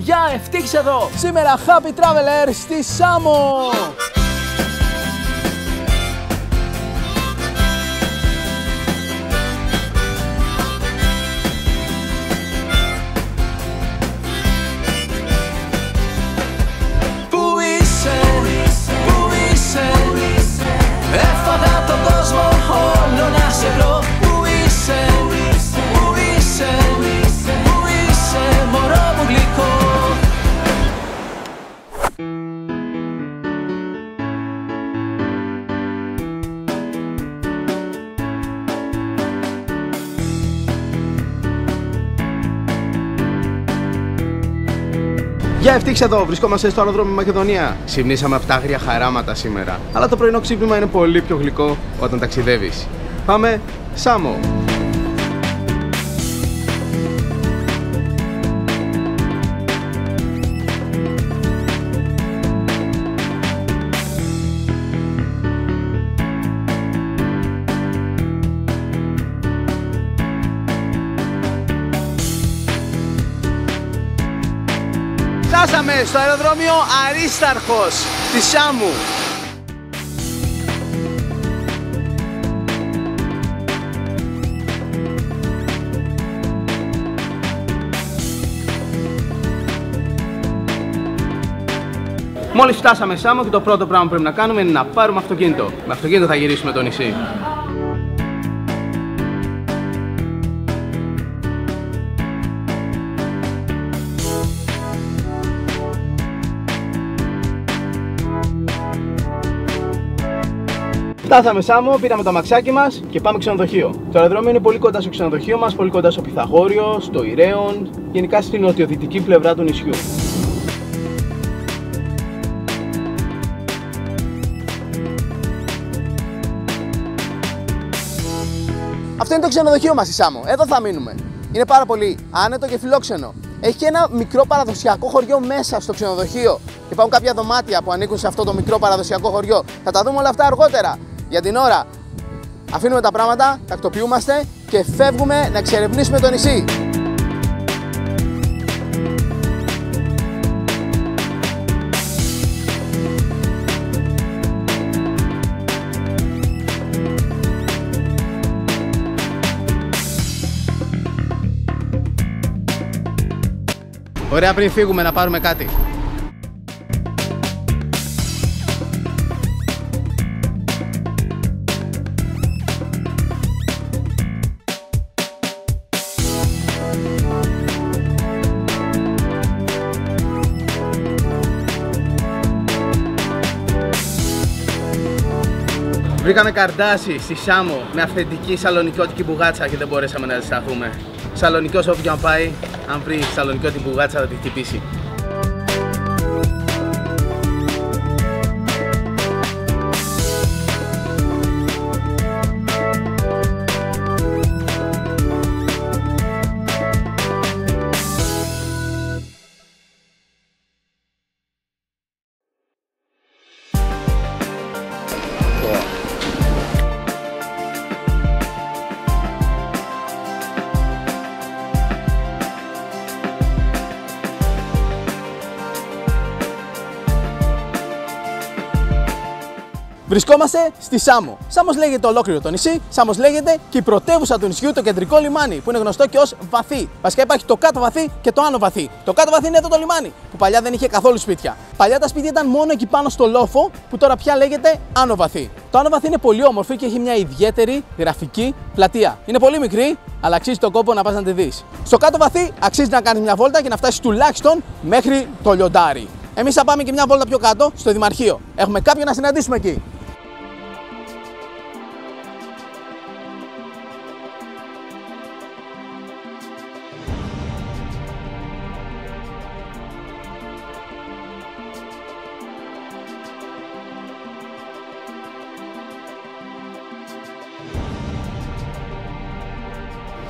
Γεια, Ευτύχης εδώ! Σήμερα Happy Traveler στη Σάμο! Έφαγα τον κόσμο όλο να σε βρω. Πού είσαι, πού είσαι, πού είσαι, μωρό μου γλυκό. Γεια, Ευτύχης εδώ. Βρισκόμαστε στο αεροδρόμιο Μακεδονία. Ξυπνήσαμε από τα άγρια χαράματα σήμερα. Αλλά το πρωινό ξύπνημα είναι πολύ πιο γλυκό όταν ταξιδεύεις. Πάμε Σάμο! Φτάσαμε στο αεροδρόμιο Αρίσταρχος της Σάμου. Μόλις φτάσαμε Σάμο και το πρώτο πράγμα που πρέπει να κάνουμε είναι να πάρουμε αυτοκίνητο. Με αυτοκίνητο θα γυρίσουμε το νησί. Φτάσαμε Σάμο, πήραμε το αμαξάκι μας και πάμε ξενοδοχείο. Το αεροδρόμιο είναι πολύ κοντά στο ξενοδοχείο μας, πολύ κοντά στο Πυθαγόριο, στο Ηρέον, γενικά στην νοτιοδυτική πλευρά του νησιού. Αυτό είναι το ξενοδοχείο μας στη Σάμο. Εδώ θα μείνουμε. Είναι πάρα πολύ άνετο και φιλόξενο. Έχει και ένα μικρό παραδοσιακό χωριό μέσα στο ξενοδοχείο. Υπάρχουν κάποια δωμάτια που ανήκουν σε αυτό το μικρό παραδοσιακό χωριό. Θα τα δούμε όλα αυτά αργότερα. Για την ώρα αφήνουμε τα πράγματα, τακτοποιούμαστε και φεύγουμε να εξερευνήσουμε το νησί. Ωραία, πριν φύγουμε να πάρουμε κάτι. Βρήκαμε καρδάσι στη Σάμο με αυθεντική σαλονικιώτικη μπουγάτσα και δεν μπορέσαμε να ζεσταθούμε. Σαλονικός όπου και αν πάει, αν βρει σαλονικιώτικη μπουγάτσα θα τη χτυπήσει. Βρισκόμαστε στη Σάμο. Σάμος λέγεται ολόκληρο το νησί, Σάμος λέγεται και η πρωτεύουσα του νησιού, το κεντρικό λιμάνι, που είναι γνωστό και ως βαθύ. Βασικά υπάρχει το κάτω βαθύ και το άνω βαθύ. Το κάτω βαθύ είναι εδώ το λιμάνι, που παλιά δεν είχε καθόλου σπίτια. Παλιά τα σπίτια ήταν μόνο εκεί πάνω στο λόφο, που τώρα πια λέγεται άνω βαθύ. Το άνω βαθύ είναι πολύ όμορφο και έχει μια ιδιαίτερη γραφική πλατεία. Είναι πολύ μικρή, αλλά αξίζει τον κόπο να πας να τη δεις. Στο κάτω βαθύ αξίζει να κάνεις μια βόλτα και να φτάσεις τουλάχιστον μέχρι το λιοντάρι. Εμείς θα πάμε και μια βόλτα πιο κάτω, στο Δημαρχείο. Έχουμε κάποιον να συναντήσουμε εκεί.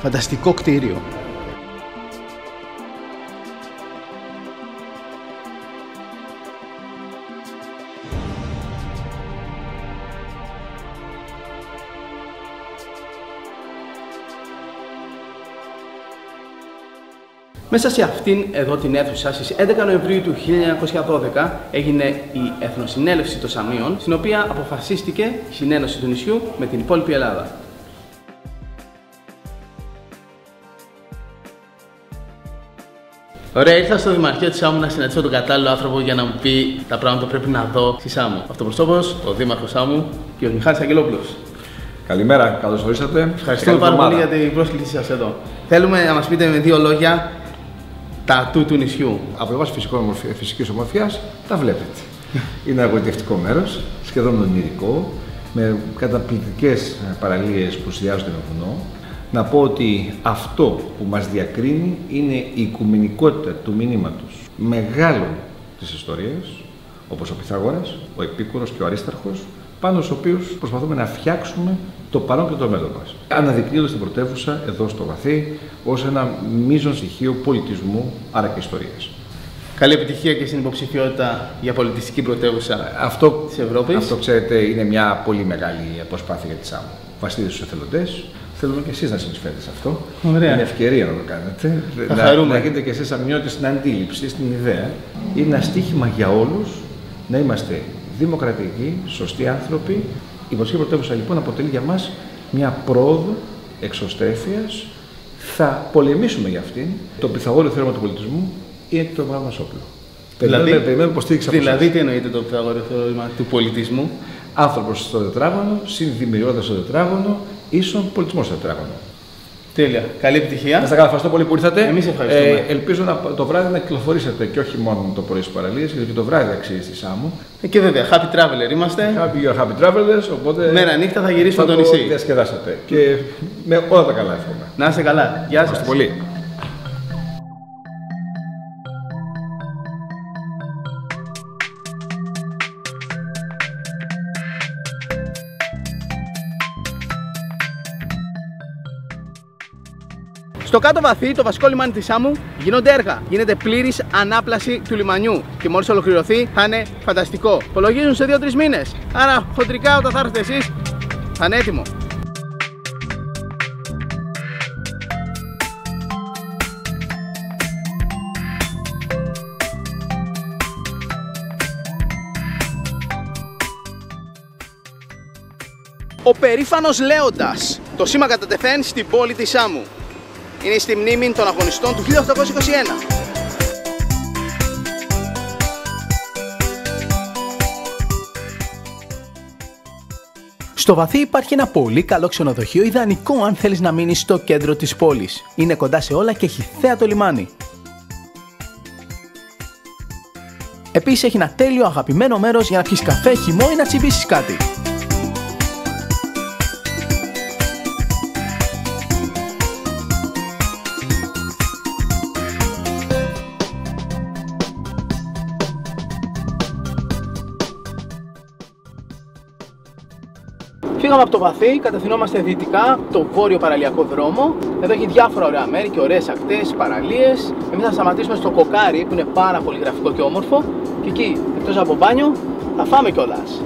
Φανταστικό κτίριο. Μέσα σε αυτήν εδώ την αίθουσα, στις 11 Νοεμβρίου του 1912 έγινε η Εθνοσυνέλευση των Σαμίων, στην οποία αποφασίστηκε η συνένωση του νησιού με την υπόλοιπη Ελλάδα. Ωραία, ήρθα στο Δημαρχείο της Σάμου να συναντήσω τον κατάλληλο άνθρωπο για να μου πει τα πράγματα που πρέπει να δω στη Σάμου. Αυτοπροσώπος, ο Δήμαρχος Σάμου και ο Μιχάλης Αγγελόπουλος. Καλημέρα, καλώς ορίσατε. Ευχαριστούμε πάρα πολύ για την πρόσκλησή σας εδώ. Θέλουμε να μας πείτε με δύο λόγια τα ατού του νησιού. Από πλευράς φυσικής ομορφιάς τα βλέπετε. Είναι ένα αγωγητευτικό μέρος, σχεδόν ονειρικό, με καταπληκτικές παραλίες που συνδυάζονται με βουνό. Να πω ότι αυτό που μας διακρίνει είναι η οικουμενικότητα του μηνύματος μεγάλων της ιστορίας, όπως ο Πυθαγόρας, ο Επίκουρος και ο Αρίσταρχος, πάνω στους οποίους προσπαθούμε να φτιάξουμε το παρόν και το μέλλον μας. Αναδεικνύοντας την πρωτεύουσα εδώ στο Βαθύ ως ένα μείζον στοιχείο πολιτισμού, άρα και ιστορίας. Καλή επιτυχία και στην υποψηφιότητα για πολιτιστική πρωτεύουσα της Ευρώπης. Αυτό, ξέρετε, είναι μια πολύ μεγάλη προσπάθεια για τη Σάμου. Βασίζεται στους εθελοντές. Θέλουμε και εσείς να συνεισφέρετε σε αυτό. Ωραία. Είναι ευκαιρία να το κάνετε. Να γίνετε και εσείς αμοιότες στην αντίληψη, στην ιδέα. Είναι ένα στοίχημα για όλους να είμαστε δημοκρατικοί, σωστοί άνθρωποι. Η πολιτιστική πρωτεύουσα λοιπόν αποτελεί για μας μια πρόοδο εξωστρέφειας. Θα πολεμήσουμε για αυτήν. Το Πυθαγόριο θέorema του πολιτισμού είναι το μεγάλο μας όπλο. Περιμένουμε υποστήριξη από εσάς. Δηλαδή, τι εννοείται το Πυθαγόριο θέorema του πολιτισμού? Άνθρωπος στο τετράγωνο, συνδημιουργώντα στο τετράγωνο, ίσον πολιτισμό στο τετράγωνο. Τέλεια. Καλή επιτυχία. Να σας ευχαριστώ πολύ που ήρθατε. Εμείς ευχαριστούμε. Ελπίζω το βράδυ να κυκλοφορήσετε και όχι μόνο το πρωί στις παραλίες, γιατί και το βράδυ αξίζει στη Σάμου. Και βέβαια, happy traveler είμαστε. Happy travelers, οπότε. Μέρα νύχτα θα γυρίσουμε στο νησί. Διασκεδάσετε. Και με όλα τα καλά εύχομαι. Να είστε καλά. Γεια σας. Ευχαριστώ πολύ. Στο κάτω βαθύ, το βασικό λιμάνι της Σάμου, γίνονται έργα. Γίνεται πλήρης ανάπλαση του λιμανιού και μόλις ολοκληρωθεί θα είναι φανταστικό. Υπολογίζουν σε 2-3 μήνες. Άρα, χοντρικά, όταν θα έρθετε εσείς, θα είναι έτοιμο. Ο περήφανος Λέοντας, το σήμα κατά τεθέν στην πόλη της Σάμου. Είναι στη μνήμη των αγωνιστών του 1821. Στο Βαθύ υπάρχει ένα πολύ καλό ξενοδοχείο, ιδανικό αν θέλεις να μείνεις στο κέντρο της πόλης. Είναι κοντά σε όλα και έχει θέα το λιμάνι. Επίσης έχει ένα τέλειο αγαπημένο μέρος για να πιεις καφέ, χυμό ή να τσιμπήσεις κάτι. Φύγαμε από το Βαθύ, κατευθυνόμαστε δυτικά, το βόρειο παραλιακό δρόμο. Εδώ έχει διάφορα ωραία μέρη και ωραίες ακτές, παραλίες. Εμείς θα σταματήσουμε στο Κοκάρι που είναι πάρα πολύ γραφικό και όμορφο. Και εκεί, εκτός από μπάνιο, θα φάμε κιόλας.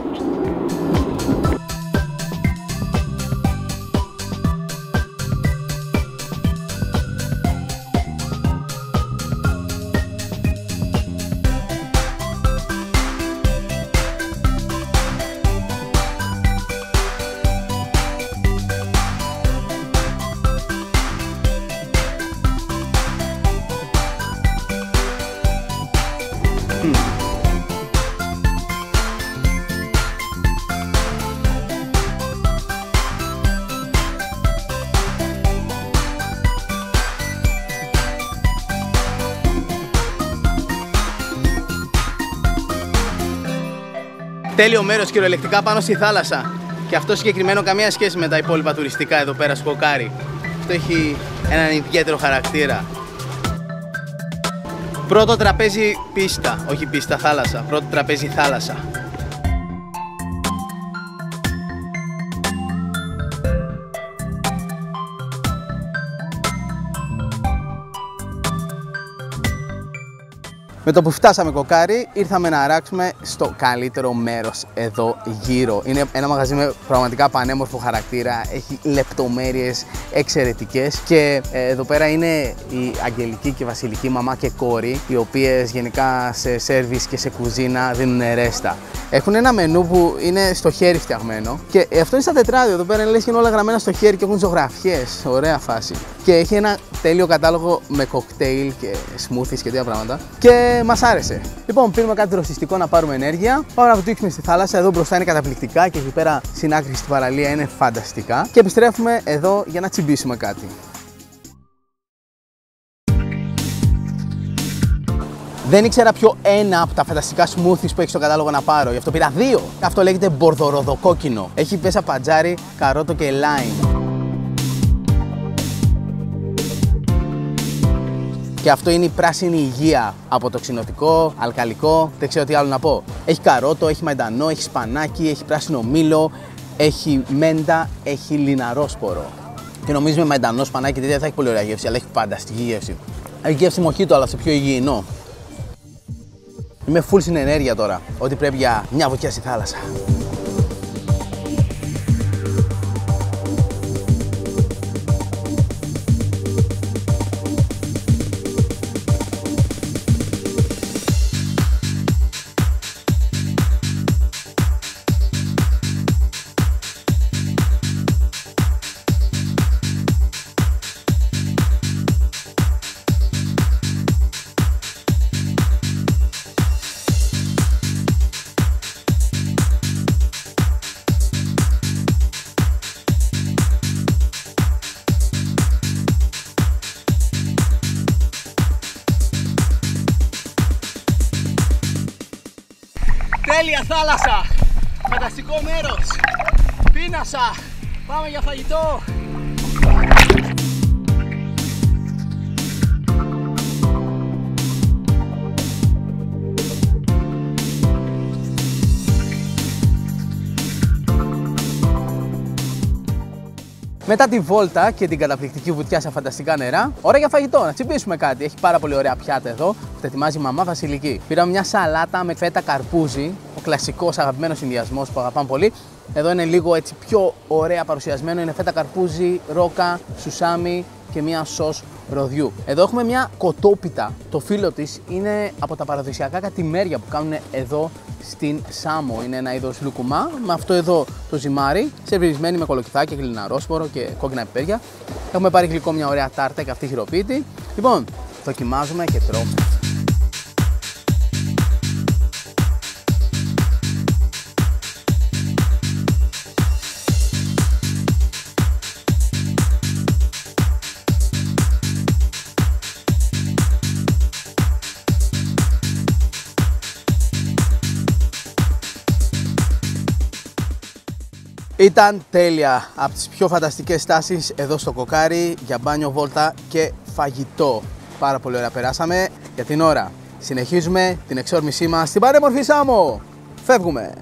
Τέλειο μέρος κυριολεκτικά πάνω στη θάλασσα. Και αυτό συγκεκριμένο καμία σχέση με τα υπόλοιπα τουριστικά εδώ πέρα στο Κοκάρι. Αυτό έχει έναν ιδιαίτερο χαρακτήρα. Πρώτο τραπέζι πίστα, όχι πίστα θάλασσα. Πρώτο τραπέζι θάλασσα. Με το που φτάσαμε κοκάρι, ήρθαμε να αράξουμε στο καλύτερο μέρος εδώ γύρω. Είναι ένα μαγαζί με πραγματικά πανέμορφο χαρακτήρα, έχει λεπτομέρειες εξαιρετικές και εδώ πέρα είναι η Αγγελική και Βασιλική μαμά και κόρη, οι οποίες γενικά σε σέρβις και σε κουζίνα δίνουν ρέστα. Έχουν ένα μενού που είναι στο χέρι φτιαγμένο και αυτό είναι στα τετράδιο. Εδώ πέρα λες και είναι όλα γραμμένα στο χέρι και έχουν ζωγραφιές. Ωραία φάση. Και έχει ένα τέλειο κατάλογο με κοκτέιλ και smoothies και τέτοια πράγματα. Και μας άρεσε. Λοιπόν, πίνουμε κάτι δροσιστικό να πάρουμε ενέργεια. Πάμε να βουτήξουμε στη θάλασσα. Εδώ μπροστά είναι καταπληκτικά και εκεί πέρα στην άκρη στην παραλία είναι φανταστικά. Και επιστρέφουμε εδώ για να τσιμπήσουμε κάτι. Δεν ήξερα ποιο ένα από τα φανταστικά smoothies που έχει στο κατάλογο να πάρω, γι' αυτό πήρα δύο. Αυτό λέγεται μπορδοροδοκόκκινο. Έχει πέσα πατζάρι, καρότο και lime. Και αυτό είναι η πράσινη υγεία από το ξινοτικό, αλκαλικό, δεν ξέρω τι άλλο να πω. Έχει καρότο, έχει μαϊντανό, έχει σπανάκι, έχει πράσινο μήλο, έχει μέντα, έχει λιναρόσπορο. Και νομίζω με μαϊντανό, σπανάκι και τέτοια θα έχει πολύ ωραία γεύση, αλλά έχει φανταστική γεύση. Έχει γεύση μοχίτο, αλλά σε πιο υγιεινό. Είμαι full στην ενέργεια τώρα, ότι πρέπει για μια βοτιά στη θάλασσα. Τέλεια θάλασσα! Φανταστικό μέρος! Πίνασα! Πάμε για φαγητό! Μετά τη βόλτα και την καταπληκτική βουτιά σε φανταστικά νερά, ώρα για φαγητό, να τσιμπήσουμε κάτι. Έχει πάρα πολύ ωραία πιάτα εδώ που τα ετοιμάζει η μαμά Βασιλική. Πήραμε μια σαλάτα με φέτα καρπούζι, ο κλασικός αγαπημένος συνδυασμός που αγαπάμε πολύ. Εδώ είναι λίγο έτσι πιο ωραία παρουσιασμένο, είναι φέτα καρπούζι, ρόκα, σουσάμι και μια σος ροδιού. Εδώ έχουμε μια κοτόπιτα. Το φύλλο της είναι από τα παραδοσιακά κατημέρια που κάνουν εδώ στην Σάμο. Είναι ένα είδος λουκουμά με αυτό εδώ το ζυμάρι, σερβιρισμένη με κολοκυθάκια, γλιναρόσπορο και κόκκινα πιπέρια. Έχουμε πάρει γλυκό μια ωραία τάρτα και αυτή χειροποίητη. Λοιπόν, δοκιμάζουμε και τρώμε. Ήταν τέλεια, από τις πιο φανταστικές στάσεις εδώ στο κοκάρι για μπάνιο, βόλτα και φαγητό. Πάρα πολύ ωραία περάσαμε. Για την ώρα συνεχίζουμε την εξόρμησή μας στην πανέμορφη Σάμο. Φεύγουμε!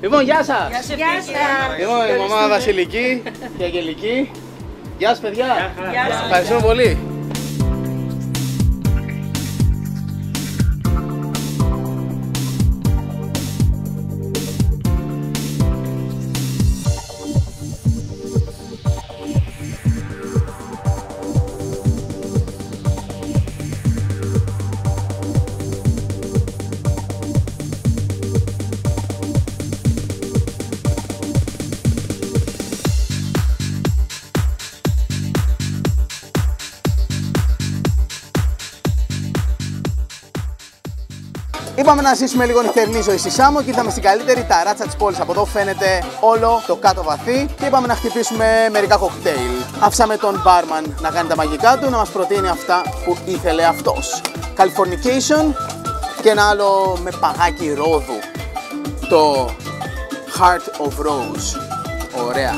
Λοιπόν, γεια σας! Γεια σας! Λοιπόν, η μαμά Βασιλική και η Αγγελική. Γεια σας, παιδιά! Γεια σας! Ευχαριστούμε πολύ! Είπαμε να ζήσουμε λίγο νυχτερινή ζωή στη Σάμο και ήρθαμε στην καλύτερη ταράτσα της πόλης. Από εδώ φαίνεται όλο το κάτω βαθύ και είπαμε να χτυπήσουμε μερικά κοκτέιλ. Άφησαμε τον μπάρμαν να κάνει τα μαγικά του, να μας προτείνει αυτά που ήθελε αυτός. Californication και ένα άλλο με παγάκι ρόδου. Το Heart of Rose. Ωραία.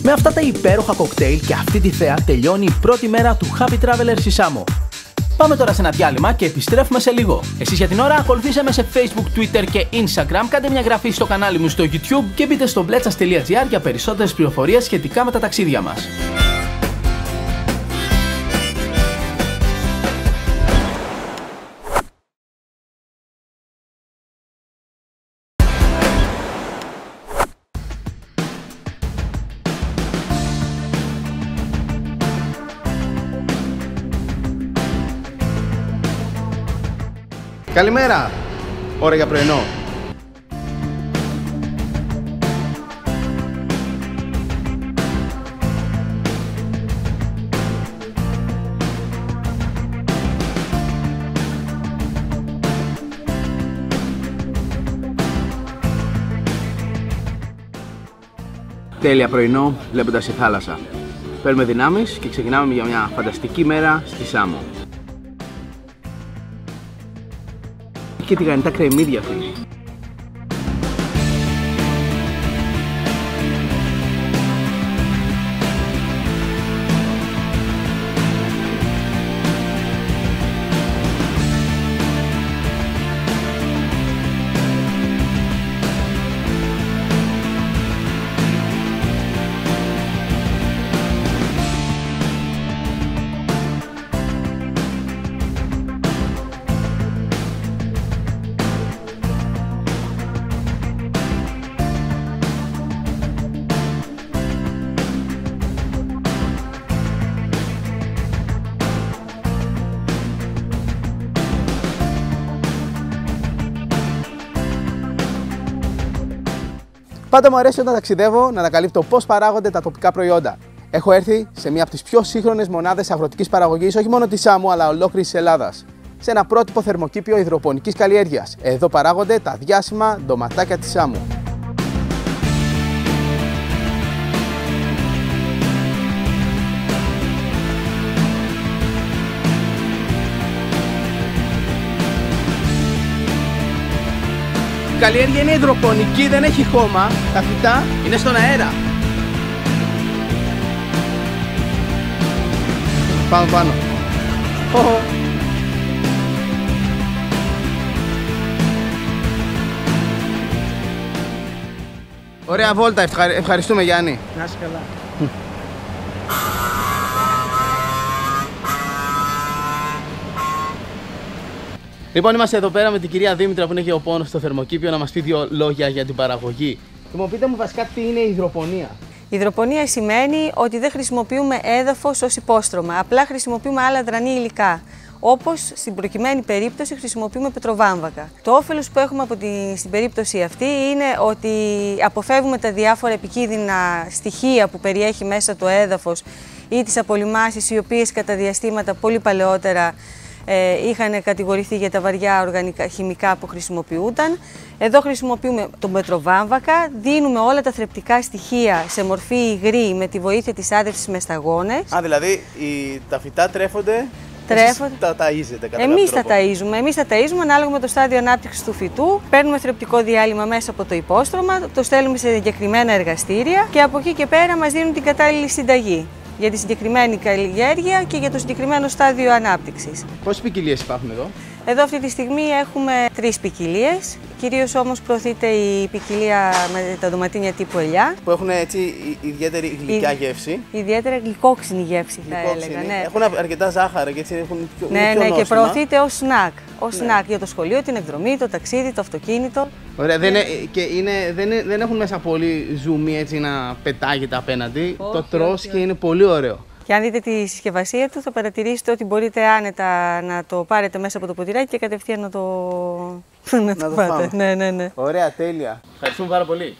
Με αυτά τα υπέροχα κοκτέιλ και αυτή τη θέα τελειώνει η πρώτη μέρα του Happy Traveler στη Σάμο. Πάμε τώρα σε ένα διάλειμμα και επιστρέφουμε σε λίγο. Εσείς για την ώρα ακολουθήστε με σε Facebook, Twitter και Instagram, κάντε μια εγγραφή στο κανάλι μου στο YouTube και μπείτε στο bletsas.gr για περισσότερες πληροφορίες σχετικά με τα ταξίδια μας. Καλημέρα! Ώρα για πρωινό. Τέλεια πρωινό, βλέποντας τη θάλασσα. Παίρνουμε δυνάμεις και ξεκινάμε για μια φανταστική μέρα στη Σάμο. Και τηγανιτά κρεμμύδια, φίλοι. Πάντα μου αρέσει όταν ταξιδεύω να ανακαλύπτω πώς παράγονται τα τοπικά προϊόντα. Έχω έρθει σε μία από τις πιο σύγχρονες μονάδες αγροτικής παραγωγής, όχι μόνο της Σάμου, αλλά ολόκληρης της Ελλάδας. Σε ένα πρότυπο θερμοκήπιο υδροπονικής καλλιέργειας. Εδώ παράγονται τα διάσημα ντοματάκια της Σάμου. Η καλλιέργεια είναι υδροπονική, δεν έχει χώμα, τα φυτά είναι στον αέρα. Πάμε πάνω. Ωραία βόλτα, ευχαριστούμε Γιάννη. Να είσαι καλά. Λοιπόν, είμαστε εδώ πέρα με την κυρία Δήμητρα που είναι γεωπόνος στο θερμοκήπιο να μας πει δύο λόγια για την παραγωγή. Λοιπόν, πείτε μου βασικά τι είναι η υδροπονία. Η υδροπονία σημαίνει ότι δεν χρησιμοποιούμε έδαφος ως υπόστρωμα, απλά χρησιμοποιούμε άλλα δρανή υλικά. Όπως στην προκειμένη περίπτωση χρησιμοποιούμε πετροβάμβακα. Το όφελος που έχουμε στην περίπτωση αυτή είναι ότι αποφεύγουμε τα διάφορα επικίνδυνα στοιχεία που περιέχει μέσα το έδαφος ή τις απολυμάσεις, οι οποίες κατά διαστήματα πολύ παλαιότερα είχαν κατηγορηθεί για τα βαριά οργανικά χημικά που χρησιμοποιούνταν. Εδώ χρησιμοποιούμε τον πετροβάμβακα, δίνουμε όλα τα θρεπτικά στοιχεία σε μορφή υγρή με τη βοήθεια της άδευσης με σταγόνες. Δηλαδή τα φυτά τρέφονται. Τα ταΐζετε κατά Εμείς τα ταΐζουμε ανάλογα με το στάδιο ανάπτυξης του φυτού. Παίρνουμε θρεπτικό διάλειμμα μέσα από το υπόστρωμα, το στέλνουμε σε συγκεκριμένα εργαστήρια και από εκεί και πέρα μας δίνουν την κατάλληλη συνταγή για τη συγκεκριμένη καλλιέργεια και για το συγκεκριμένο στάδιο ανάπτυξης. Πόσες ποικιλίες υπάρχουν εδώ? Εδώ αυτή τη στιγμή έχουμε 3 ποικιλίες. Κυρίως όμως προωθείται η ποικιλία με τα ντοματίνια τύπου ελιά. Που έχουν έτσι ιδιαίτερη γλυκιά γεύση. Ιδιαίτερα γλυκόξινη γεύση θα έλεγα. Ναι. Έχουν αρκετά ζάχαρα και έτσι έχουν πιο ναι, και προωθείται ως σνακ. Ως σνακ για το σχολείο, την εκδρομή, το ταξίδι, το αυτοκίνητο. Ωραία, δεν έχουν μέσα πολύ ζουμί έτσι να πετάγεται απέναντι. Το τρως και είναι πολύ ωραίο. Και αν δείτε τη συσκευασία του, θα παρατηρήσετε ότι μπορείτε άνετα να το πάρετε μέσα από το ποτηράκι και κατευθείαν να το πάτε. Ναι. Ωραία, τέλεια. Ευχαριστούμε πάρα πολύ.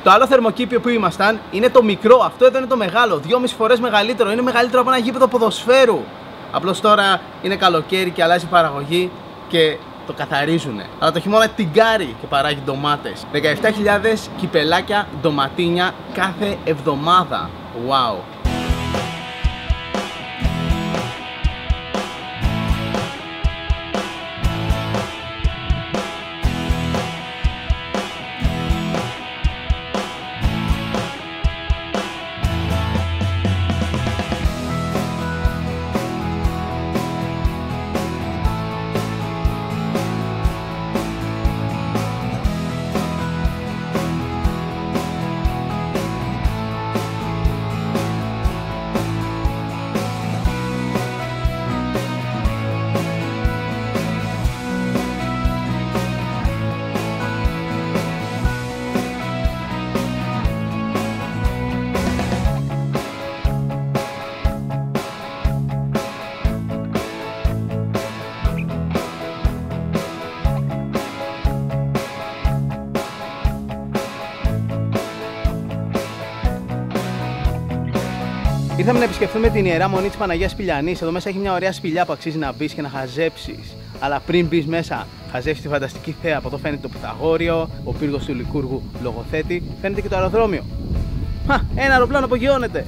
Το άλλο θερμοκήπιο που ήμασταν είναι το μικρό. Αυτό εδώ είναι το μεγάλο, 2,5 φορές μεγαλύτερο. Είναι μεγαλύτερο από ένα γήπεδο ποδοσφαίρου. Απλώς τώρα είναι καλοκαίρι και αλλάζει η παραγωγή και το καθαρίζουνε. Αλλά το χειμώνα τυγκάρει και παράγει ντομάτες. 17.000 κυπελάκια ντοματίνια κάθε εβδομάδα. Wow! Ήρθαμε να επισκεφθούμε την Ιερά Μονή της Παναγίας Πηλιανής. Εδώ μέσα έχει μια ωραία σπηλιά που αξίζει να μπεις και να χαζέψεις. Αλλά πριν μπεις μέσα, χαζέψεις τη φανταστική θέα. Από εδώ φαίνεται το Πυθαγόριο, ο πύργος του Λικούργου λογοθέτη, φαίνεται και το αεροδρόμιο. Ένα αεροπλάνο απογειώνεται.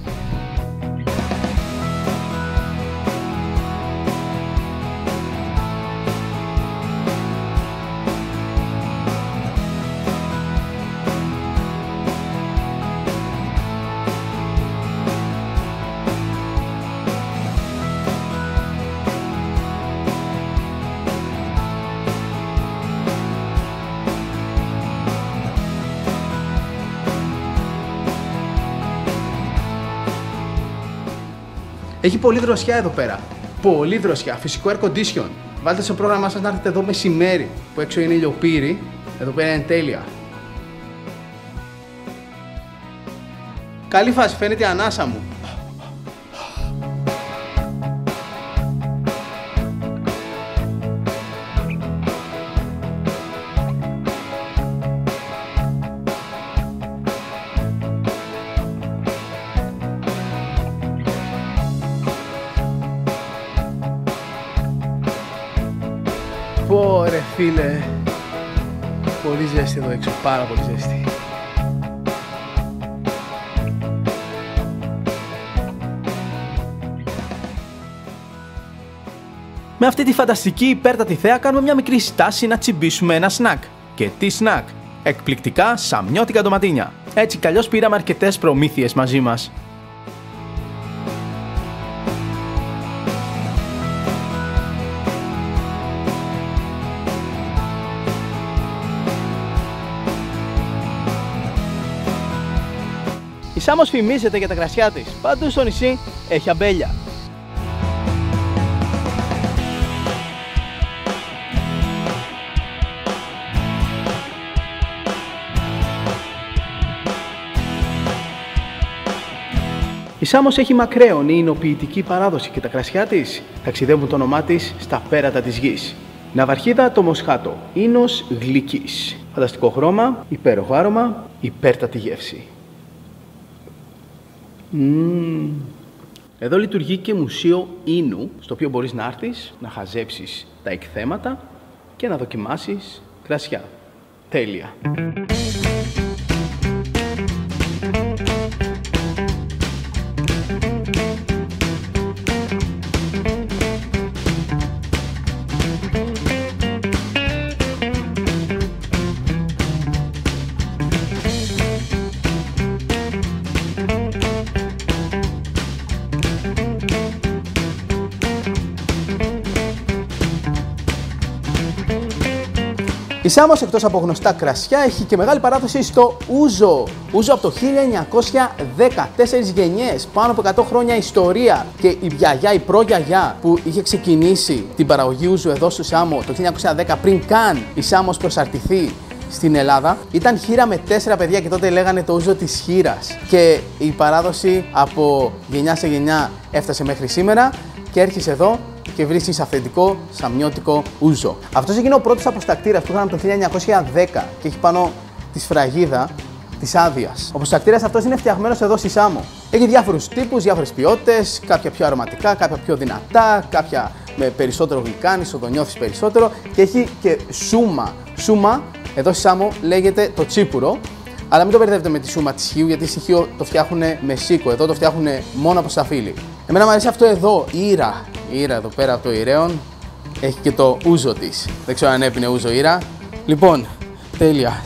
Έχει πολύ δροσιά εδώ πέρα. Πολύ δροσιά. Φυσικό air condition. Βάλτε στο πρόγραμμά σας να έρθετε εδώ μεσημέρι που έξω είναι ηλιοπύρι. Εδώ πέρα είναι τέλεια. Καλή φάση, φαίνεται η ανάσα μου. Πόρε φίλε, πολύ ζέστη εδώ έξω, πάρα πολύ ζέστη. Με αυτή τη φανταστική υπέρτατη θέα κάνουμε μια μικρή στάση να τσιμπήσουμε ένα σνακ. Και τι σνακ? Εκπληκτικά σαμιώτικα ντοματίνια. Έτσι κι αλλιώς πήραμε αρκετές προμήθειες μαζί μας. Η Σάμος φημίζεται για τα κρασιά της. Παντού στο νησί έχει αμπέλια. Η Σάμος έχει μακραίωνη εινοποιητική παράδοση και τα κρασιά της ταξιδεύουν το όνομά της στα πέρατα της γης. Ναυαρχίδα το Μοσχάτο, ίνος γλυκής. Φανταστικό χρώμα, υπέροχο άρωμα, υπέρτατη γεύση. Εδώ λειτουργεί και μουσείο ίνου, στο οποίο μπορείς να έρθεις, να χαζέψεις τα εκθέματα και να δοκιμάσεις κρασιά. Τέλεια! Η Σάμος εκτός από γνωστά κρασιά έχει και μεγάλη παράδοση στο ούζο. Ούζο από το 1910, 4 γενιές, πάνω από 100 χρόνια ιστορία. Και η γιαγιά, η προγιαγιά που είχε ξεκινήσει την παραγωγή ούζου εδώ στο Σάμο το 1910, πριν καν η Σάμος προσαρτηθεί στην Ελλάδα, ήταν χήρα με 4 παιδιά και τότε λέγανε το ούζο της χήρας. Και η παράδοση από γενιά σε γενιά έφτασε μέχρι σήμερα και έρχεσαι εδώ και βρίσκεις αυθεντικό σαμιώτικο ούζο. Αυτός έγινε ο πρώτος αποστακτήρας που είχαμε το 1910 και έχει πάνω τη σφραγίδα της άδειας. Ο αποστακτήρας αυτός είναι φτιαγμένος εδώ στη Σάμο. Έχει διάφορους τύπους, διάφορες ποιότητες, κάποια πιο αρωματικά, κάποια πιο δυνατά, κάποια με περισσότερο γλυκάνισο, το νιώθεις περισσότερο και έχει και σούμα. Σούμα, εδώ στη Σάμο λέγεται το τσίπουρο, αλλά μην το μπερδεύετε με τη σούμα της Χίου, γιατί στη Χίου το φτιάχνουν με σίκο, εδώ το φτιάχνουν μόνο από σταφύλι. Εμένα μου αρέσει αυτό εδώ, Ήρα. Ήρα εδώ πέρα από το Ηραίον, έχει και το ούζο της. Δεν ξέρω αν έπινε ούζο Ήρα. Λοιπόν, τέλεια.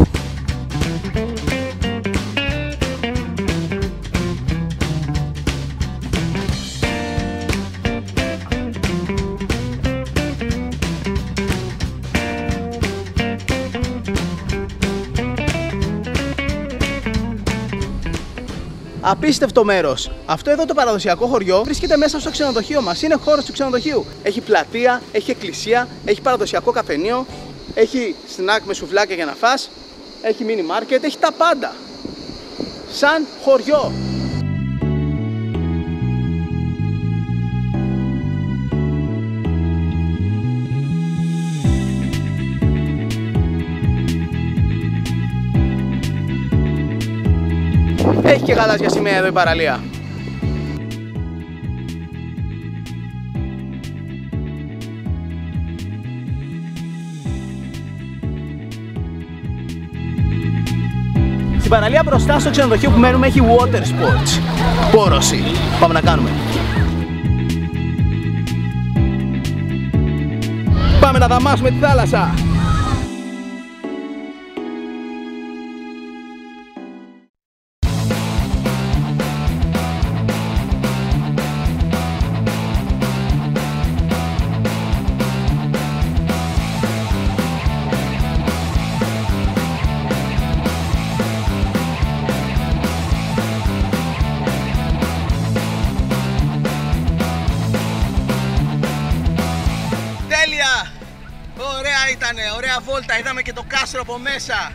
Απίστευτο μέρος. Αυτό εδώ το παραδοσιακό χωριό βρίσκεται μέσα στο ξενοδοχείο μας. Είναι χώρος του ξενοδοχείου. Έχει πλατεία, έχει εκκλησία, έχει παραδοσιακό καφενείο, έχει σνακ με σουβλάκια για να φας, έχει μίνι μάρκετ, έχει τα πάντα. Σαν χωριό. Έχει και γαλάζια σημαία εδώ η παραλία. παραλία μπροστά στο ξενοδοχείο που μένουμε έχει water sports. Πόρωση. Πάμε να κάνουμε. Πάμε να δαμάσουμε τη θάλασσα. Ωραία ήτανε, ωραία βόλτα, είδαμε και το κάστρο από μέσα.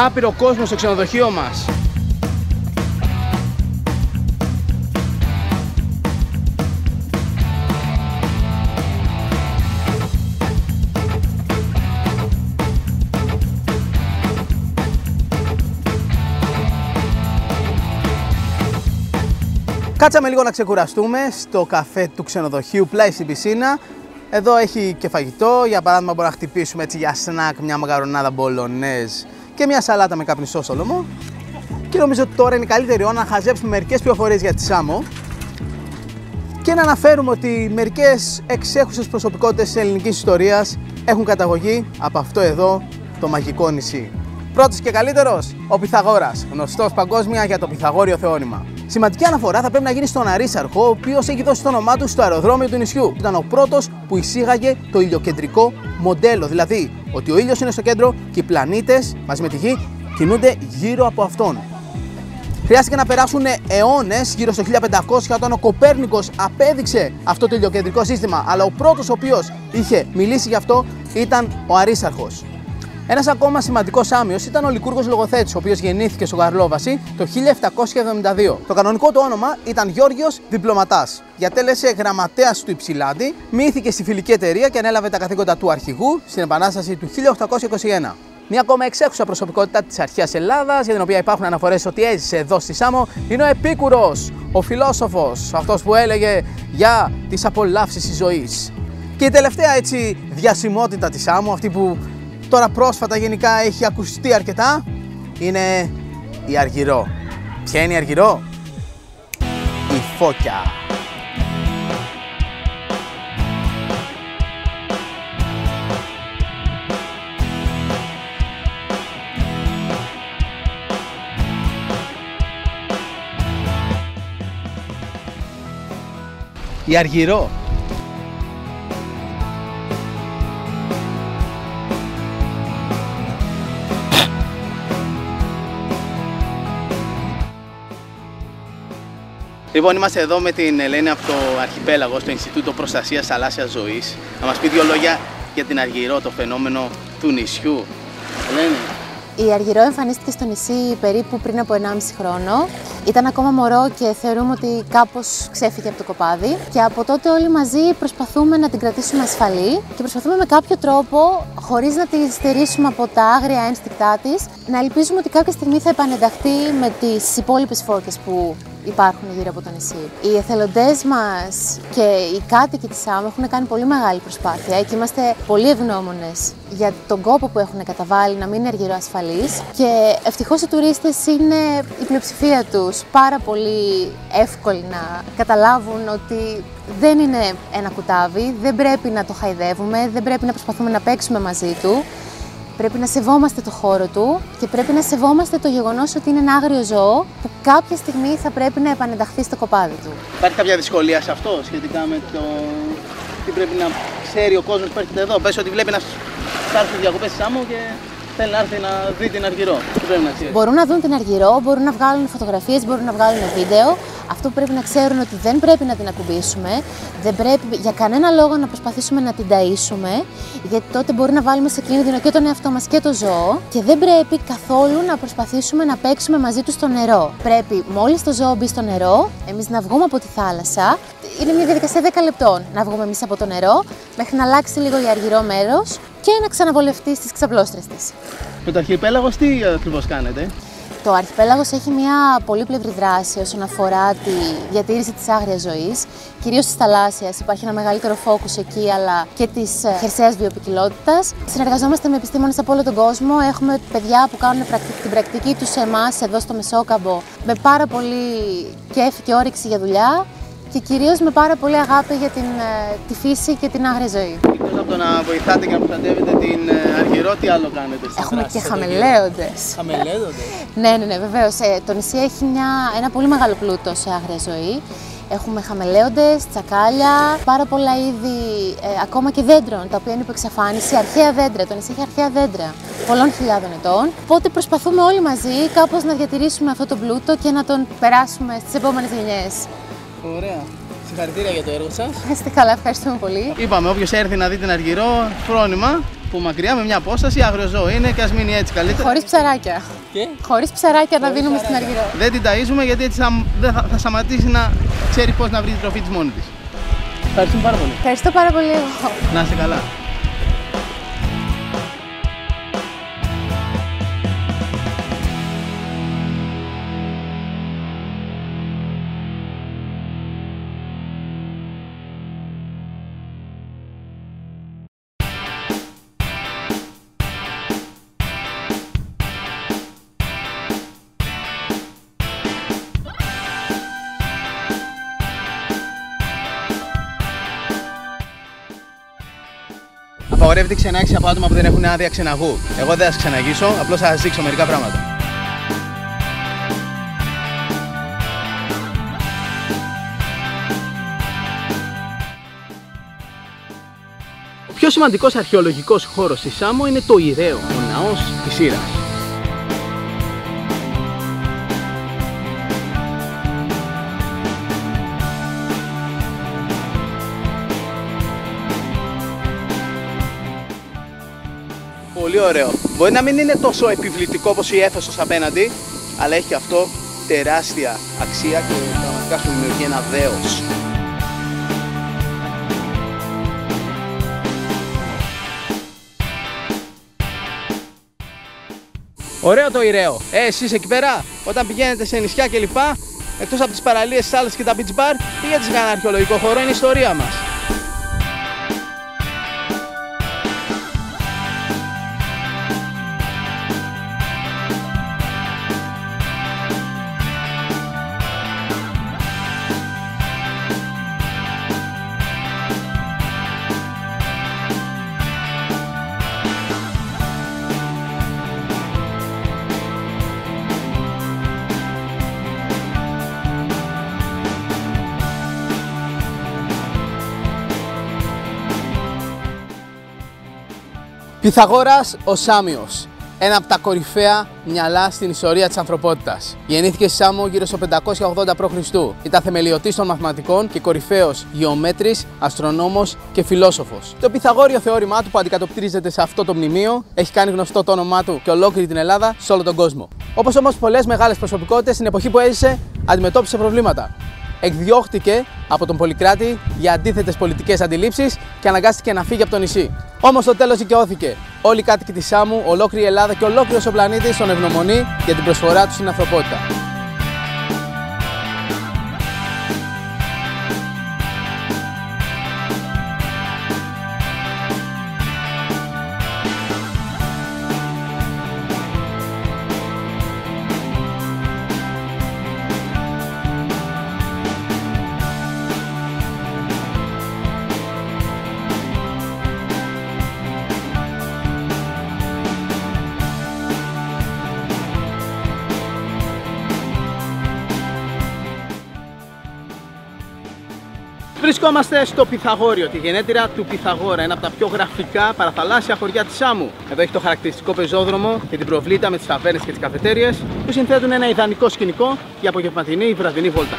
Άπειρο κόσμο στο ξενοδοχείο μας. Κάτσαμε λίγο να ξεκουραστούμε στο καφέ του ξενοδοχείου πλάι στην πισίνα. Εδώ έχει και φαγητό, για παράδειγμα μπορούμε να χτυπήσουμε έτσι για σνακ μια μακαρονάδα μπολονέζ και μια σαλάτα με καπνιστό στόλωμο. Και νομίζω ότι τώρα είναι η καλύτερη ώρα να χαζέψουμε μερικές πληροφορίες για τη Σάμο και να αναφέρουμε ότι μερικές εξέχουσες προσωπικότητες της ελληνικής ιστορίας έχουν καταγωγή από αυτό εδώ το μαγικό νησί. Πρώτος και καλύτερος, ο Πυθαγόρας, γνωστός παγκόσμια για το Πυθαγόριο θεώρημα. Σημαντική αναφορά θα πρέπει να γίνει στον Αρίσαρχο, ο οποίος έχει δώσει το όνομά του στο αεροδρόμιο του νησιού. Ήταν ο πρώτος που εισήγαγε το ηλιοκεντρικό μοντέλο, δηλαδή ότι ο ήλιος είναι στο κέντρο και οι πλανήτες μαζί με τη Γη κινούνται γύρω από αυτόν. Χρειάστηκε να περάσουν αιώνες, γύρω στο 1500, όταν ο Κοπέρνικος απέδειξε αυτό το ηλιοκεντρικό σύστημα, αλλά ο πρώτος ο οποίος είχε μιλήσει γι' αυτό ήταν ο Αρίσαρχος. Ένας ακόμα σημαντικός Σάμιος ήταν ο Λικούργος Λογοθέτης, ο οποίος γεννήθηκε στο Γαρλόβαση το 1772. Το κανονικό του όνομα ήταν Γιώργιος Διπλωματάς. Διατέλεσε γραμματέας του Υψηλάντη, μοιήθηκε στη φιλική εταιρεία και ανέλαβε τα καθήκοντα του αρχηγού στην Επανάσταση του 1821. Μια ακόμα εξέχουσα προσωπικότητα της αρχαίας Ελλάδας, για την οποία υπάρχουν αναφορές ότι έζησε εδώ στη Σάμο, είναι ο Επίκουρος, ο φιλόσοφος, αυτός που έλεγε για τις απολαύσεις της ζωής. Και η τελευταία έτσι διασημότητα της Σάμο, αυτή που τώρα πρόσφατα γενικά έχει ακουστεί αρκετά, είναι η Αργυρό. Ποια είναι η Αργυρό? Η Φώκια. Η Αργυρό. Λοιπόν, είμαστε εδώ με την Ελένη από το Αρχιπέλαγο, στο Ινστιτούτο Προστασίας Θαλάσσιας Ζωής. Να μας πει δύο λόγια για την Αργυρό, το φαινόμενο του νησιού. Ελένη. Η Αργυρό εμφανίστηκε στο νησί περίπου πριν από 1,5 χρόνο. Ήταν ακόμα μωρό και θεωρούμε ότι κάπως ξέφυγε από το κοπάδι. Και από τότε όλοι μαζί προσπαθούμε να την κρατήσουμε ασφαλή και προσπαθούμε με κάποιο τρόπο, χωρίς να τη στερήσουμε από τα άγρια ένστικτά της, να ελπίζουμε ότι κάποια στιγμή θα επανενταχθεί με τις υπόλοιπες φώκες που υπάρχουν γύρω από το νησί. Οι εθελοντές μας και οι κάτοικοι της Σάμο έχουν κάνει πολύ μεγάλη προσπάθεια και είμαστε πολύ ευγνώμονες για τον κόπο που έχουν καταβάλει να μην είναι Αργυρό ασφαλής. Και ευτυχώς οι τουρίστες είναι η πλειοψηφία τους πάρα πολύ εύκολοι να καταλάβουν ότι δεν είναι ένα κουτάβι, δεν πρέπει να το χαϊδεύουμε, δεν πρέπει να προσπαθούμε να παίξουμε μαζί του. Πρέπει να σεβόμαστε το χώρο του και πρέπει να σεβόμαστε το γεγονός ότι είναι ένα άγριο ζώο που κάποια στιγμή θα πρέπει να επανενταχθεί στο κοπάδι του. Υπάρχει κάποια δυσκολία σε αυτό σχετικά με το τι πρέπει να ξέρει ο κόσμος που έρχεται εδώ? Πες ότι βλέπει να έρθει διακοπές στη Σάμο και θέλει να έρθει να δει την Αργυρό. Τι πρέπει να ξέρει? Μπορούν να δουν την Αργυρό, μπορούν να βγάλουν φωτογραφίες, μπορούν να βγάλουν βίντεο. Αυτό που πρέπει να ξέρουν ότι δεν πρέπει να την ακουμπήσουμε, δεν πρέπει για κανένα λόγο να προσπαθήσουμε να την ταΐσουμε, γιατί τότε μπορεί να βάλουμε σε κίνδυνο και τον εαυτό μας και το ζώο, και δεν πρέπει καθόλου να προσπαθήσουμε να παίξουμε μαζί του στο νερό. Πρέπει μόλις το ζώο μπει στο νερό, εμείς να βγούμε από τη θάλασσα. Είναι μια διαδικασία 10 λεπτών να βγούμε εμείς από το νερό, μέχρι να αλλάξει λίγο η Αργυρό μέρος και να ξαναβολευτεί στις ξαπλώστρες της. Με το Αρχιπέλαγος τι ακριβώς κάνετε? Το Αρχιπέλαγος έχει μια πολύπλευρη δράση όσον αφορά τη διατήρηση της άγριας ζωής, κυρίως της θαλάσσιας. Υπάρχει ένα μεγαλύτερο φόκους εκεί, αλλά και της χερσαίας βιοποικιλότητας. Συνεργαζόμαστε με επιστήμονες από όλο τον κόσμο. Έχουμε παιδιά που κάνουν την πρακτική τους σε εμάς, εδώ στο Μεσόκαμπο, με πάρα πολύ κέφι και όρεξη για δουλειά και κυρίως με πάρα πολύ αγάπη για τη φύση και την άγρια ζωή. Εκτός από το να βοηθάτε και να προστατεύετε την Αργυρό, τι άλλο κάνετε? Έχουμε και χαμελέοντες. Χαμελέοντες? Ναι, βεβαίως. Το νησί έχει ένα πολύ μεγάλο πλούτο σε άγρια ζωή. Έχουμε χαμελέοντες, τσακάλια, πάρα πολλά είδη, ακόμα και δέντρων, τα οποία είναι υπό εξαφάνιση, αρχαία δέντρα. Το νησί έχει αρχαία δέντρα πολλών χιλιάδων ετών. Οπότε προσπαθούμε όλοι μαζί κάπως να διατηρήσουμε αυτό τον πλούτο και να τον περάσουμε στις επόμενες γενιές. Ωραία. Συγχαρητήρια για το έργο σας. Είστε καλά, ευχαριστούμε πολύ. Είπαμε, όποιος έρθει να δει την Αργυρό, φρόνημα, που μακριά με μια απόσταση, αγριοζώο είναι και ας μείνει έτσι καλύτερα. Χωρίς ψαράκια. Και? Χωρίς ψαράκια να δίνουμε στην Αργυρό. Δεν την ταΐζουμε γιατί έτσι θα σταματήσει να ξέρει πώς να βρει τη τροφή της μόνη της. Ευχαριστούμε πάρα πολύ. Ευχαριστώ πάρα πολύ. Να είστε καλά. Απαγορεύεται η ξενάγηση από άτομα που δεν έχουν άδεια ξεναγού. Εγώ δεν θα σας ξεναγήσω, απλώς θα σας δείξω μερικά πράγματα. Ο πιο σημαντικός αρχαιολογικός χώρος στη Σάμο είναι το Ηραίο, ο ναός της Ήρας. Πολύ ωραίο. Μπορεί να μην είναι τόσο επιβλητικό όπως η Έφεσος απέναντι, αλλά έχει αυτό τεράστια αξία και πραγματικά σου δημιουργεί ένα δέος. Ωραίο το Ηραίο. Εσείς εκεί πέρα, όταν πηγαίνετε σε νησιά κλπ, εκτός από τις παραλίες, τις άλλες και τα beach bar, πήγαινε σε κανένα αρχαιολογικό χώρο, είναι η ιστορία μας. Πυθαγόρας ο Σάμιος, ένα από τα κορυφαία μυαλά στην ιστορία της ανθρωπότητας. Γεννήθηκε στη Σάμο γύρω στο 580 π.Χ. Ήταν θεμελιωτής των μαθηματικών και κορυφαίος γεωμέτρης, αστρονόμος και φιλόσοφος. Το πυθαγόριο θεώρημά του που αντικατοπτρίζεται σε αυτό το μνημείο έχει κάνει γνωστό το όνομά του και ολόκληρη την Ελλάδα σε όλο τον κόσμο. Όπως όμως πολλές μεγάλες προσωπικότητες, στην εποχή που έζησε αντιμετώπισε προβλήματα. Εκδιώχτηκε από τον Πολυκράτη για αντίθετες πολιτικές αντιλήψεις και αναγκάστηκε να φύγει από το νησί. Όμως στο τέλος δικαιώθηκε. Όλοι οι κάτοικοι της Σάμου, ολόκληρη η Ελλάδα και ολόκληρος ο πλανήτης τον ευγνωμονεί για την προσφορά του στην ανθρωπότητα. Βρισκόμαστε στο Πυθαγόριο, τη γενέτειρα του Πυθαγόρα, ένα από τα πιο γραφικά παραθαλάσσια χωριά της Σάμου. Εδώ έχει το χαρακτηριστικό πεζόδρομο και την προβλήτα με τις ταβέρνες και τις καφετέριες που συνθέτουν ένα ιδανικό σκηνικό για απογευματινή ή βραδινή βόλτα.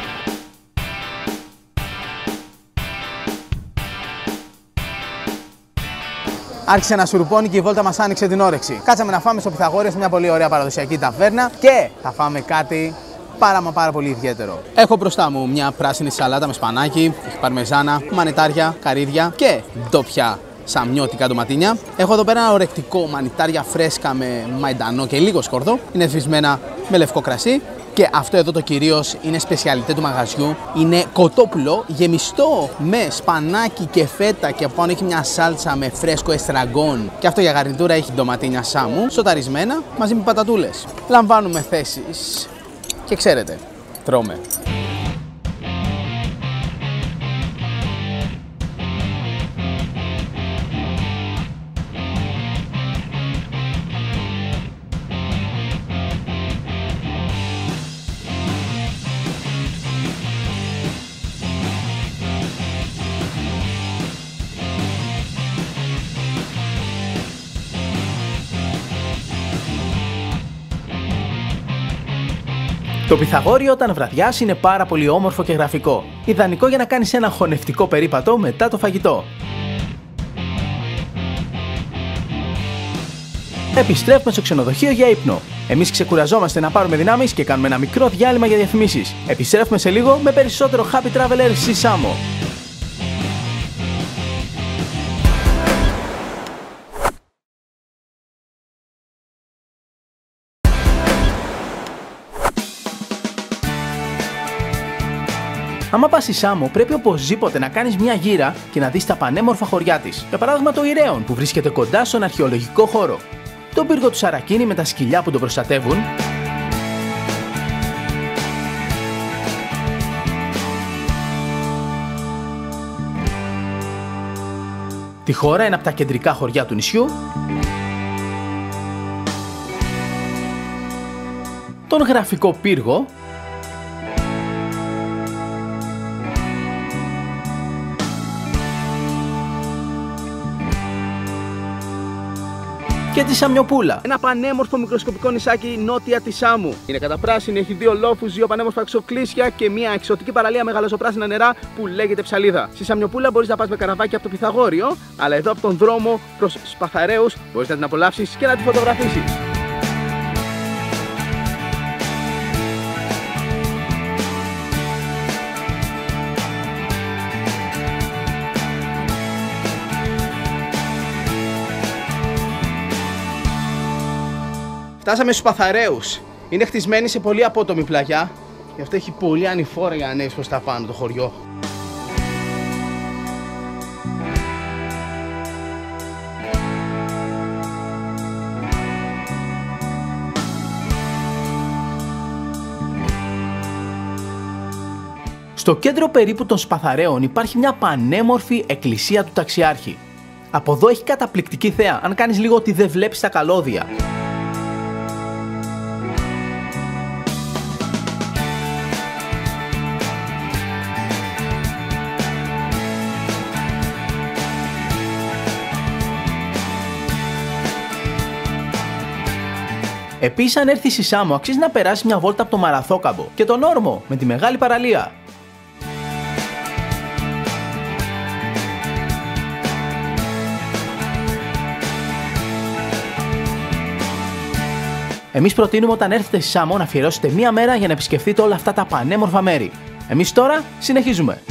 Άρχισε να σουρουπώνει και η βόλτα μας άνοιξε την όρεξη. Κάτσαμε να φάμε στο Πυθαγόριο σε μια πολύ ωραία παραδοσιακή ταβέρνα και θα φάμε κάτι πάρα πολύ ιδιαίτερο. Έχω μπροστά μου μια πράσινη σαλάτα με σπανάκι, έχει παρμεζάνα, μανιτάρια, καρύδια και ντόπια σαμιώτικα ντοματίνια. Έχω εδώ πέρα ένα ορεκτικό μανιτάρια φρέσκα με μαϊντανό και λίγο σκόρδο. Είναι σβησμένα με λευκό κρασί. Και αυτό εδώ το κυρίως είναι σπεσιαλιτέ του μαγαζιού. Είναι κοτόπουλο γεμιστό με σπανάκι και φέτα και από πάνω έχει μια σάλτσα με φρέσκο εστραγκόν. Και αυτό για γαρνιτούρα έχει ντοματίνια σάμου, σοταρισμένα μαζί με πατατούλες. Λαμβάνουμε θέσεις και ξέρετε, τρώμε. Το Πυθαγόριο όταν βραδιάσει είναι πάρα πολύ όμορφο και γραφικό. Ιδανικό για να κάνεις ένα χωνευτικό περίπατο μετά το φαγητό. Επιστρέφουμε στο ξενοδοχείο για ύπνο. Εμείς ξεκουραζόμαστε να πάρουμε δυνάμεις και κάνουμε ένα μικρό διάλειμμα για διαφημίσεις. Επιστρέφουμε σε λίγο με περισσότερο Happy Traveler στη Σάμο. Άμα πας στη Σάμο, πρέπει οπωσδήποτε να κάνεις μια γύρα και να δεις τα πανέμορφα χωριά της. Για παράδειγμα το Ηρέον που βρίσκεται κοντά στον αρχαιολογικό χώρο. Τον πύργο του Σαρακίνη με τα σκυλιά που τον προστατεύουν. Τη χώρα, ένα από τα κεντρικά χωριά του νησιού. Τον γραφικό πύργο. Και τη Σαμιοπούλα. Ένα πανέμορφο μικροσκοπικό νησάκι νότια της Σάμου. Είναι καταπράσινη, έχει 2 λόφους, 2 πανέμορφα αξοκλήσια και μια εξωτική παραλία με γαλαζοπράσινα νερά που λέγεται Ψαλίδα. Στη Σαμιοπούλα μπορείς να πας με καραβάκι από το Πυθαγόριο, αλλά εδώ από τον δρόμο προς Σπαθαρέους μπορείς να την απολαύσεις και να τη φωτογραφίσεις. Φτάσαμε στους Σπαθαρέους. Είναι χτισμένη σε πολύ απότομη πλαγιά, γι' αυτό έχει πολύ ανηφόρα για να ανέβεις προς τα πάνω το χωριό. Στο κέντρο περίπου των Σπαθαρέων υπάρχει μια πανέμορφη εκκλησία του Ταξιάρχη. Από εδώ έχει καταπληκτική θέα, αν κάνεις λίγο ότι δεν βλέπεις τα καλώδια. Επίσης, αν έρθεις στη Σάμο, αξίζει να περάσεις μια βόλτα από το Μαραθόκαμπο και τον Όρμο με τη μεγάλη παραλία. Εμείς προτείνουμε όταν έρθετε στη Σάμο να αφιερώσετε μία μέρα για να επισκεφτείτε όλα αυτά τα πανέμορφα μέρη. Εμείς τώρα συνεχίζουμε.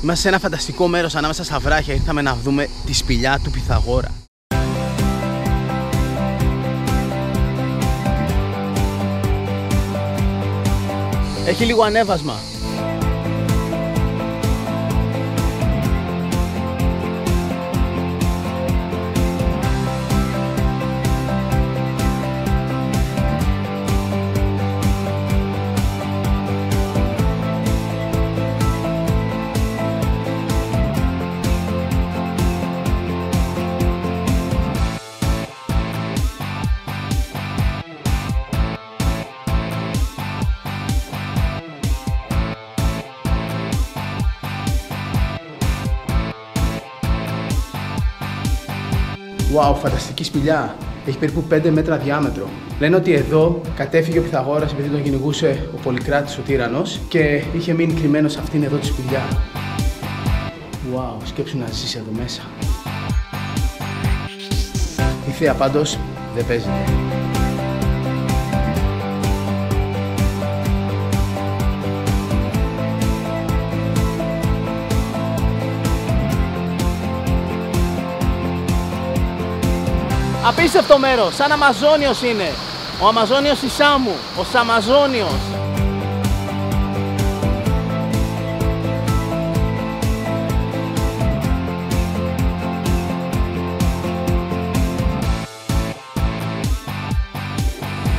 Είμαστε σε ένα φανταστικό μέρος ανάμεσα στα βράχια. Ήρθαμε να δούμε τη σπηλιά του Πυθαγόρα. Έχει λίγο ανέβασμα. Wow, φανταστική σπηλιά. Έχει περίπου 5 μέτρα διάμετρο. Λένε ότι εδώ κατέφυγε ο Πυθαγόρας επειδή τον κυνηγούσε ο Πολυκράτης ο τύραννος και είχε μείνει κρυμμένος σε αυτήν εδώ τη σπηλιά. Wow, σκέψου να ζήσει εδώ μέσα. Η θέα πάντως δεν παίζεται. Απίστευτο μέρος, σαν Αμαζόνιος είναι. Ο Αμαζόνιος της Σάμου, ο Σαμαζόνιος.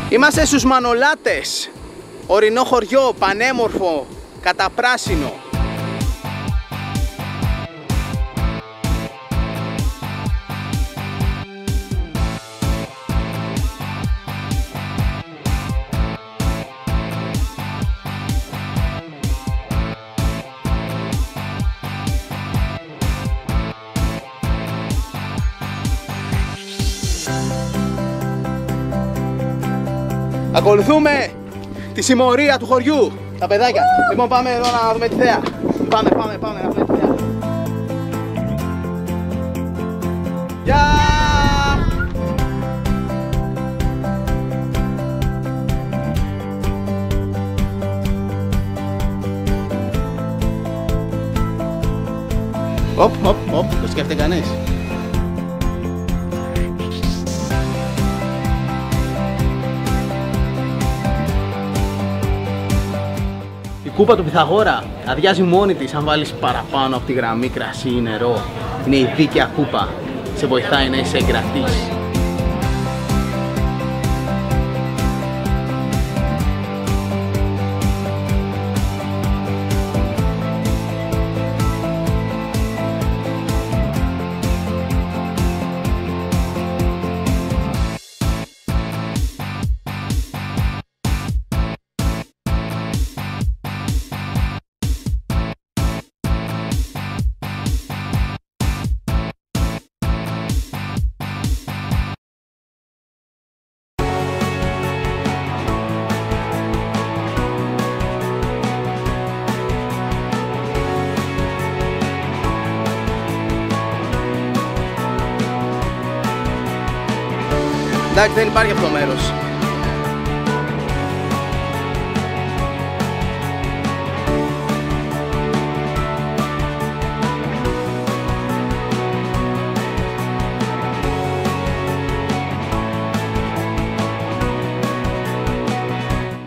Είμαστε στους Μανολάτες, ορεινό χωριό, πανέμορφο, καταπράσινο. Ακολουθούμε τη συμμορία του χωριού. Τα παιδάκια. Λοιπόν, πάμε εδώ να δούμε τη θέα. Πάμε να δούμε τη θέα. Γεια! Οπ, το σκέφτεται κανείς. Η κούπα του Πυθαγόρα αδειάζει μόνη της αν βάλεις παραπάνω από τη γραμμή κρασί ή νερό. Είναι η δίκαια κούπα. Σε βοηθάει να είσαι εγκρατής. Εντάξει, δεν υπάρχει αυτό το μέρος.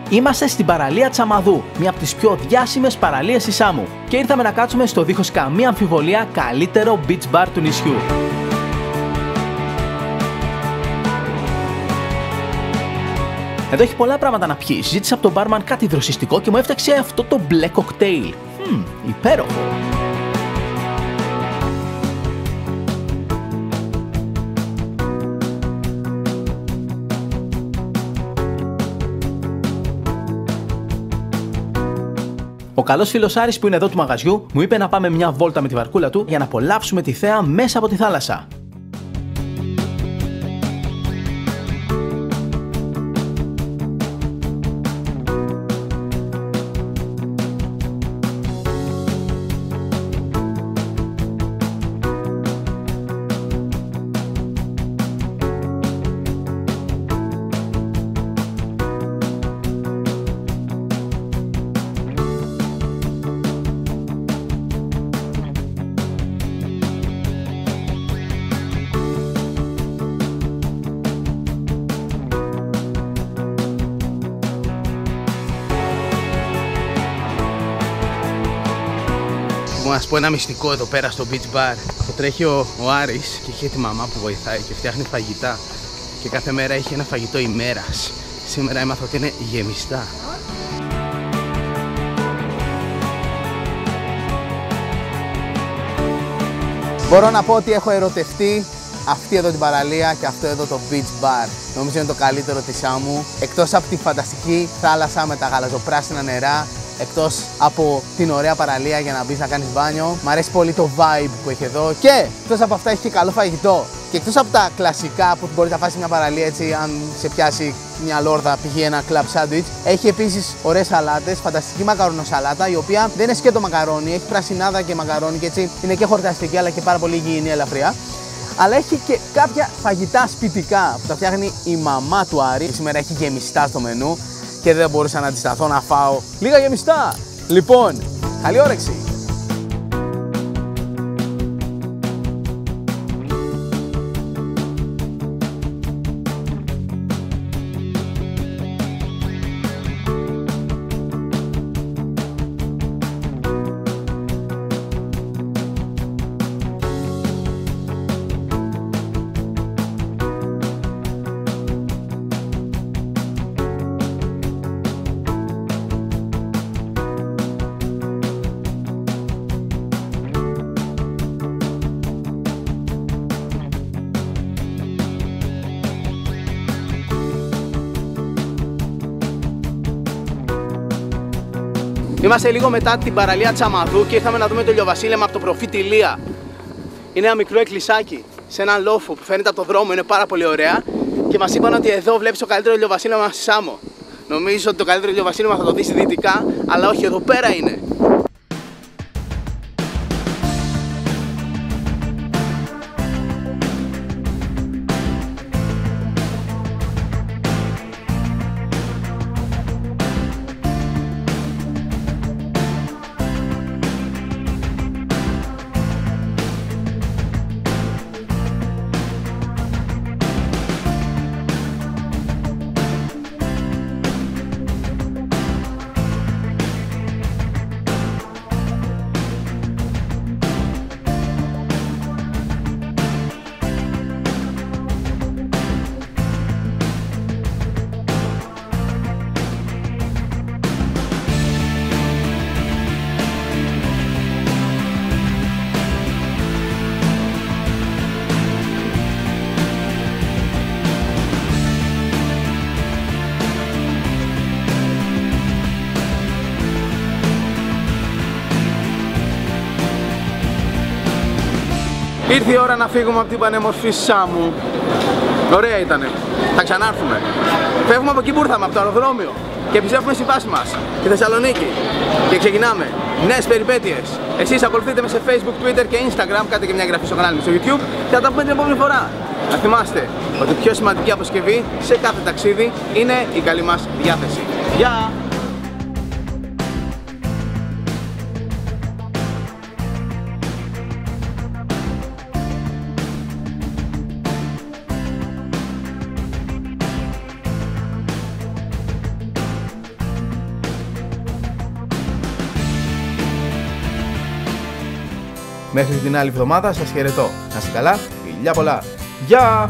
Είμαστε στην παραλία Τσαμαδού, μία από τις πιο διάσημες παραλίες της Σάμου, και ήρθαμε να κάτσουμε στο δίχως καμία αμφιβολία καλύτερο beach bar του νησιού. Εδώ έχει πολλά πράγματα να πιει. Ζήτησα από τον μπάρμαν κάτι δροσιστικό και μου έφτιαξε αυτό το μπλε κοκτέιλ. Υπέροχο. Ο καλός φίλος Άρης που είναι εδώ του μαγαζιού μου είπε να πάμε μια βόλτα με τη βαρκούλα του για να απολαύσουμε τη θέα μέσα από τη θάλασσα. Να σας πω ένα μυστικό εδώ πέρα στο beach bar. Το τρέχει ο Άρης και έχει τη μαμά που βοηθάει και φτιάχνει φαγητά. Και κάθε μέρα έχει ένα φαγητό ημέρας. Σήμερα έμαθα ότι είναι γεμιστά. Μπορώ να πω ότι έχω ερωτευτεί αυτή εδώ την παραλία και αυτό εδώ το beach bar. Νομίζω είναι το καλύτερο της Σάμου. Εκτός από τη φανταστική θάλασσα με τα γαλαζοπράσινα νερά, εκτός από την ωραία παραλία για να μπεις να κάνεις μπάνιο, μου αρέσει πολύ το vibe που έχει εδώ και εκτός από αυτά έχει και καλό φαγητό. Και εκτός από τα κλασικά που μπορείς να φας σε μια παραλία έτσι, αν σε πιάσει μια λόρδα, π.χ. ένα club sandwich, έχει επίσης ωραίες σαλάτες, φανταστική μακαρονοσαλάτα, η οποία δεν είναι σκέτο μακαρόνι, έχει πρασινάδα και μακαρόνι και έτσι είναι και χορταστική αλλά και πάρα πολύ υγιεινή, ελαφριά. Αλλά έχει και κάποια φαγητά σπιτικά που τα φτιάχνει η μαμά του Άρη. Σήμερα έχει γεμιστά στο μενού και δεν μπορούσα να αντισταθώ να φάω λίγα γεμιστά. Λοιπόν, καλή όρεξη! Είμαστε λίγο μετά την παραλία Τσαμαδού και ήρθαμε να δούμε το ηλιοβασίλεμα από το προφήτη Ηλία. Είναι ένα μικρό εκκλησάκι σε έναν λόφο που φαίνεται από το δρόμο, είναι πάρα πολύ ωραία. Και μας είπαν ότι εδώ βλέπεις το καλύτερο ηλιοβασίλεμα στη Σάμο. Νομίζω ότι το καλύτερο ηλιοβασίλεμα θα το δεις δυτικά, αλλά όχι, εδώ πέρα είναι. Ήρθε η ώρα να φύγουμε από την πανέμορφη Σάμου. Ωραία ήτανε. Θα ξανάρθουμε. Φεύγουμε από εκεί που ήρθαμε, από το αεροδρόμιο. Και επιστρέφουμε στη βάση μας, στη Θεσσαλονίκη. Και ξεκινάμε νέες περιπέτειες. Εσείς ακολουθείτε με σε Facebook, Twitter και Instagram. Κάντε και μια εγγραφή στο κανάλι μου στο YouTube. Και θα τα πούμε την επόμενη φορά. Να θυμάστε ότι η πιο σημαντική αποσκευή σε κάθε ταξίδι είναι η καλή μας διάθεση. Γεια! Μέχρι την άλλη εβδομάδα σας χαιρετώ. Να είστε καλά, φιλιά πολλά. Γεια!